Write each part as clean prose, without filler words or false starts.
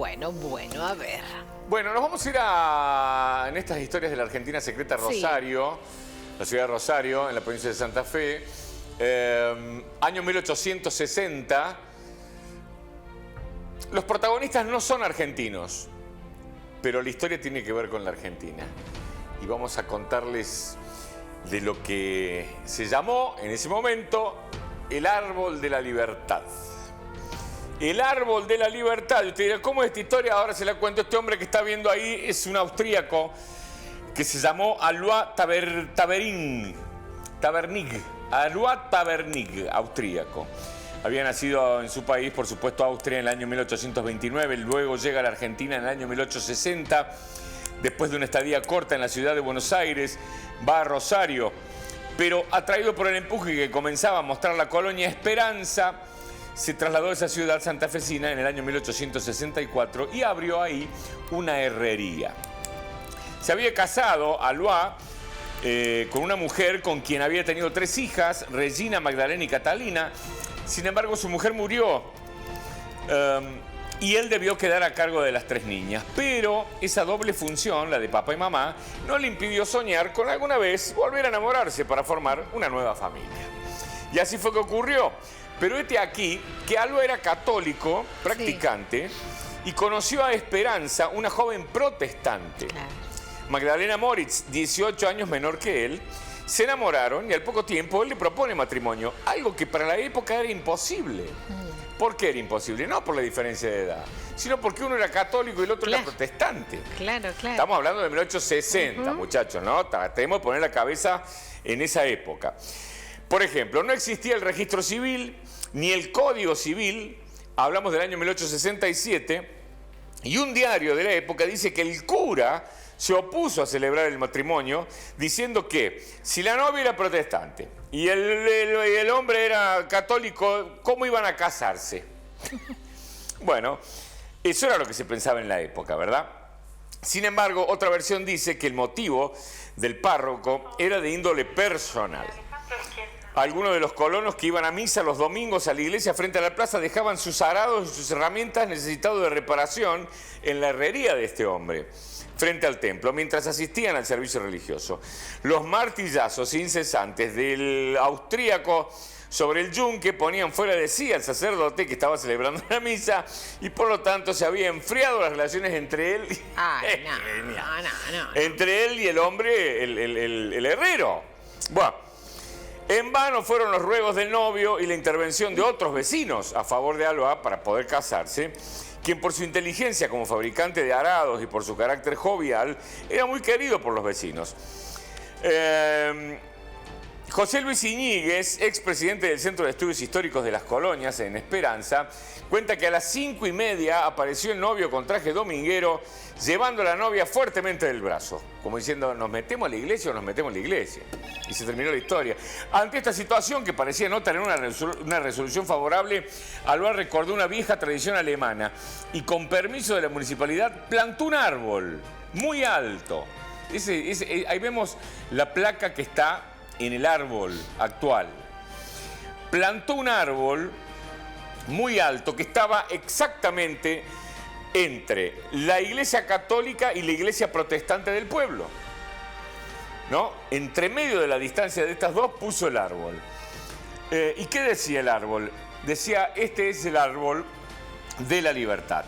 Bueno, a ver. Bueno, nos vamos a ir en estas historias de la Argentina secreta, Rosario, la ciudad de Rosario, en la provincia de Santa Fe. Año 1860. Los protagonistas no son argentinos, pero la historia tiene que ver con la Argentina. Y vamos a contarles de lo que se llamó en ese momento el Árbol de la Libertad. El Árbol de la Libertad. Y usted dirá, ¿cómo es esta historia? Ahora se la cuento. Este hombre que está viendo ahí es un austríaco que se llamó Alois Tabernig. Alois Tabernig, austríaco. Había nacido en su país, por supuesto, Austria, en el año 1829. Luego llega a la Argentina en el año 1860. Después de una estadía corta en la ciudad de Buenos Aires, va a Rosario. Pero atraído por el empuje que comenzaba a mostrar la colonia Esperanza, se trasladó a esa ciudad santafesina en el año 1864 y abrió ahí una herrería. Se había casado Alois con una mujer con quien había tenido 3 hijas, Regina, Magdalena y Catalina. Sin embargo, su mujer murió y él debió quedar a cargo de las 3 niñas. Pero esa doble función, la de papá y mamá, no le impidió soñar con alguna vez volver a enamorarse para formar una nueva familia. Y así fue que ocurrió. Pero este aquí, que Alois era católico, practicante, y conoció a Esperanza, una joven protestante. Claro. Magdalena Moritz, 18 años menor que él, se enamoraron y al poco tiempo él le propone matrimonio, algo que para la época era imposible. ¿Por qué era imposible? No por la diferencia de edad, sino porque uno era católico y el otro era protestante. Claro. Estamos hablando de 1860, muchachos, ¿no? Tenemos que poner la cabeza en esa época. Por ejemplo, no existía el registro civil ni el Código Civil, hablamos del año 1867, y un diario de la época dice que el cura se opuso a celebrar el matrimonio, diciendo que si la novia era protestante y el hombre era católico, ¿cómo iban a casarse? Bueno, eso era lo que se pensaba en la época, ¿verdad? Sin embargo, otra versión dice que el motivo del párroco era de índole personal. Algunos de los colonos que iban a misa los domingos a la iglesia frente a la plaza dejaban sus arados y sus herramientas necesitados de reparación en la herrería de este hombre, frente al templo, mientras asistían al servicio religioso. Los martillazos incesantes del austríaco sobre el yunque ponían fuera de sí al sacerdote que estaba celebrando la misa y por lo tanto se había enfriado las relaciones entre él entre él y el hombre, el herrero. Bueno, en vano fueron los ruegos del novio y la intervención de otros vecinos a favor de Alois para poder casarse, quien por su inteligencia como fabricante de arados y por su carácter jovial era muy querido por los vecinos. José Luis Iñiguez, expresidente del Centro de Estudios Históricos de las Colonias en Esperanza, cuenta que a las 5:30 apareció el novio con traje dominguero llevando a la novia fuertemente del brazo, como diciendo, ¿nos metemos a la iglesia o nos metemos a la iglesia? Y se terminó la historia. Ante esta situación, que parecía no tener una resolución favorable, Alois recordó una vieja tradición alemana y con permiso de la municipalidad plantó un árbol muy alto. Ahí vemos la placa que está en el árbol actual. Plantó un árbol muy alto que estaba exactamente entre la iglesia católica y la iglesia protestante del pueblo, ¿no? Entre medio de la distancia de estas dos puso el árbol. ¿Y qué decía el árbol? Decía, este es el árbol de la libertad.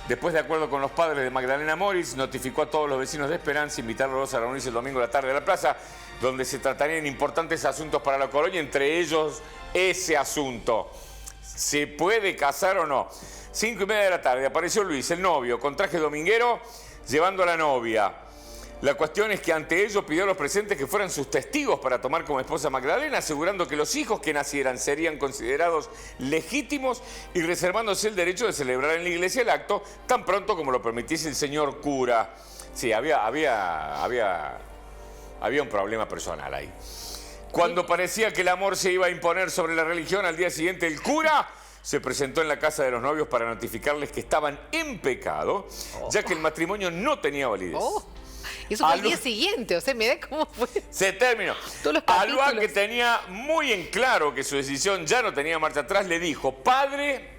Después, de acuerdo con los padres de Magdalena Moritz, notificó a todos los vecinos de Esperanza invitarlos a reunirse el domingo a la tarde en la plaza, donde se tratarían importantes asuntos para la colonia, entre ellos ese asunto. ¿Se puede casar o no? 5:30 de la tarde apareció Luis, el novio, con traje dominguero, llevando a la novia. La cuestión es que ante ello pidió a los presentes que fueran sus testigos para tomar como esposa a Magdalena, asegurando que los hijos que nacieran serían considerados legítimos y reservándose el derecho de celebrar en la iglesia el acto tan pronto como lo permitiese el señor cura. Sí, había un problema personal ahí. Cuando parecía que el amor se iba a imponer sobre la religión, al día siguiente el cura se presentó en la casa de los novios para notificarles que estaban en pecado, ya que el matrimonio no tenía validez. Y eso fue el día siguiente, o sea, mirá cómo fue. Se terminó. Alois, que tenía muy en claro que su decisión ya no tenía marcha atrás, le dijo, padre,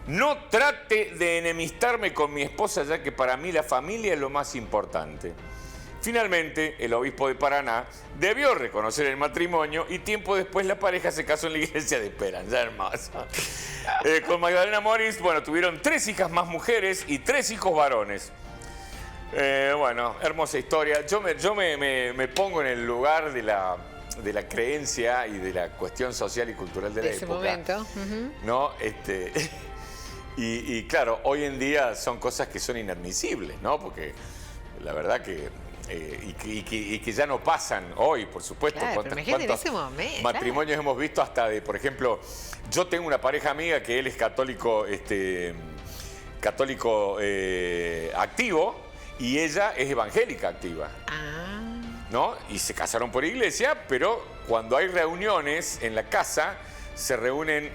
No trate de enemistarme con mi esposa, ya que para mí la familia es lo más importante. Finalmente, el obispo de Paraná debió reconocer el matrimonio y tiempo después la pareja se casó en la iglesia de Esperanza Hermosa. Con Magdalena Moris, bueno, tuvieron 3 hijas más mujeres y 3 hijos varones. Bueno, hermosa historia. Yo me pongo en el lugar de la creencia y de la cuestión social y cultural de la ese época. momento. ¿No? Y claro, hoy en día son cosas que son inadmisibles, ¿no? Porque la verdad que... y que ya no pasan hoy, por supuesto. Claro, pero imagínate en ese momento. Matrimonios hemos visto hasta de, por ejemplo, yo tengo una pareja amiga que él es católico, activo y ella es evangélica activa. ¿No? Y se casaron por iglesia, pero cuando hay reuniones en la casa, se reúnen,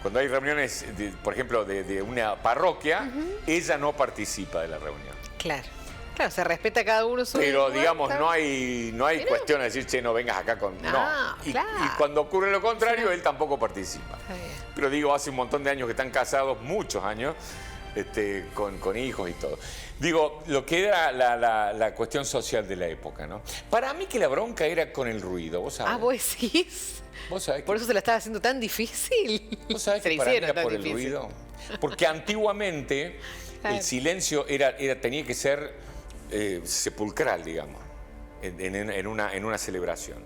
cuando hay reuniones, por ejemplo, de una parroquia, ella no participa de la reunión. Claro. Claro, se respeta cada uno su... Pero, digamos, no hay cuestión de decir, che, no vengas acá con... No. Y cuando ocurre lo contrario, él tampoco participa. Pero digo, hace un montón de años que están casados, muchos años, con hijos y todo. Digo, lo que era la cuestión social de la época, ¿no? Para mí que la bronca era con el ruido, ¿vos sabés? ¿Vos decís? ¿Vos sabés por eso se la estaba haciendo tan difícil. ¿Vos sabés que para mí era por el ruido? Porque antiguamente el silencio tenía que ser sepulcral, digamos, en una celebración.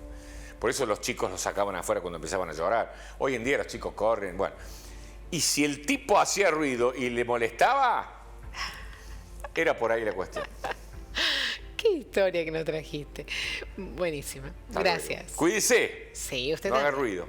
Por eso los chicos los sacaban afuera cuando empezaban a llorar. Hoy en día los chicos corren, bueno. Y si el tipo hacía ruido y le molestaba, era por ahí la cuestión. Qué historia que nos trajiste. Buenísima. Gracias. Cuídese. Sí, usted no haga también. ruido.